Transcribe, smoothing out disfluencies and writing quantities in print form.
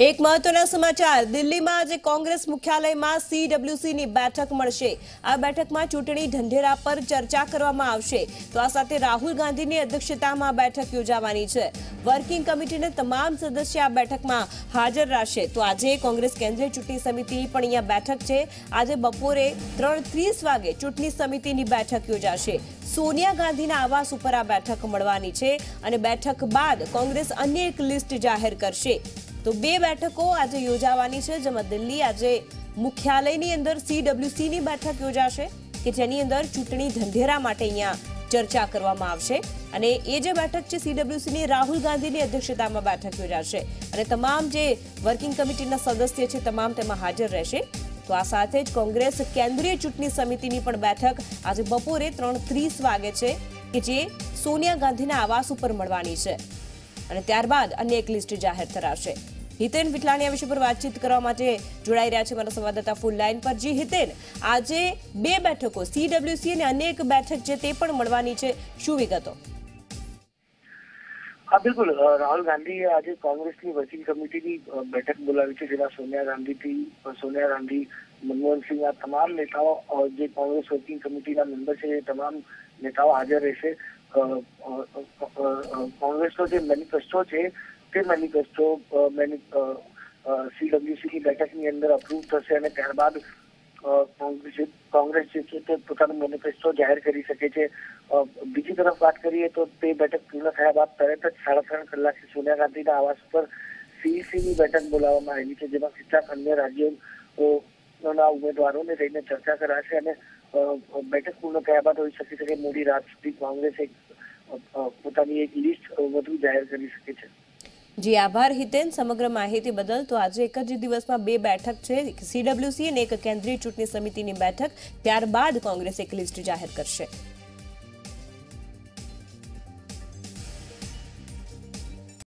एक महत्वना समाचार दिल्ली में आज कांग्रेस मुख्यालय में सीडब्ल्यूसी ની બેઠક મળશે। આ બેઠકમાં ચૂંટણી ઢંઢેરા પર ચર્ચા કરવામાં આવશે। તો આ સાથે રાહુલ ગાંધીની અધ્યક્ષતામાં બેઠક યોજાવાની છે। વર્કિંગ કમિટીના તમામ સદસ્ય આ બેઠકમાં હાજર રહેશે। તો આજે કોંગ્રેસ કેન્દ્રીય ચૂંટણી સમિતિ પણ અહીંયા બેઠક છે। આજે બપોરે 3:30 વાગે ચૂંટણી સમિતિની બેઠક યોજાશે। સોનિયા ગાંધીના આવાસ ઉપર આ બેઠક મળવાની છે અને બેઠક બાદ કોંગ્રેસ અન્ય એક લિસ્ટ જાહેર કરશે। तो बे बैठकों आज योजावानी छे, जेमां दिल्ली आज मुख्यालयनी अंदर सीडब्ल्यूसी नी बैठक योजाशे के जेनी अंदर चूंटणी ढंढेरा माटे अहींया चर्चा करवामां आवशे अने ए जे बैठक छे सीडब्ल्यूसी नी राहुल गांधीनी अध्यक्षतामां बैठक योजाशे अने तमाम जे वर्किंग कमिटीना सदस्य छे तमाम तेमां हाजर रहेशे। तो आ साथे ज कांग्रेस केन्द्रीय चूंटणी समितिनी पण बैठक आज बपोरे 3:30 वागे छे के जे सोनिया गांधीना आवास उपर मळवानी छे અને ત્યારબાદ અન્ય એક લિસ્ટ જાહેર થરાશે। હિતેન વિટલાણી આ વિષય પર વાતચીત કરવા માટે જોડાઈ રહ્યા છે મારા સંવાદદાતા ફૂલ લાઈન પર। જી હિતેન, આજે બે બેઠકો સીડબ્લ્યુસી અને અન્ય એક બેઠક છે તે પણ મળવાની છે, શું વિગતો? हाँ बिल्कुल, राहुल गांधी आज कांग्रेस की वर्किंग कमिटी की बैठक बोलावी है, जेमा सोनिया गांधी, मनमोहन सिंह आ तमाम नेताओं और जो कांग्रेस वर्किंग कमिटी ना मेंबर है तमाम नेताओं हाजर रहेशे। कांग्रेस जो मैनिफेस्टो है ते मैनिफेस्टो सीडब्ल्यूसी की बैठक ની અંદર અપ્રૂવ થશે અને ત્યારબાદ कांग्रेस જે પોતાનો મેનિફેસ્ટો જાહેર કરી શકે છે। બીજી તરફ વાત કરીએ તો તે બેઠક પૂર્ણ થયા બાદ તરત જ 3.5 કલાકે સોનિયા ગાંધીના આવાસ પર સીઈસીની બેઠક બોલાવવામાં આવી છે, જેમાં કેટલાક અન્ય રાજ્યોના ઉમેદવારોને લઈને ચર્ચા કરાશે અને બેઠક પૂર્ણ થયા બાદ હોઈ શકે છે કે મોડી રાત સુધી કોંગ્રેસ પોતાની એક લિસ્ટ વધુ જાહેર કરી શકે છે। जी आभार हितेन समग्र माहिती बदल। तो आज एक ज दिवस में बे बैठक है, सीडब्ल्यूसी और एक केन्द्रीय चूंटणी समिति की बैठक, त्यारबाद कांग्रेस एक लिस्ट जाहिर करशे।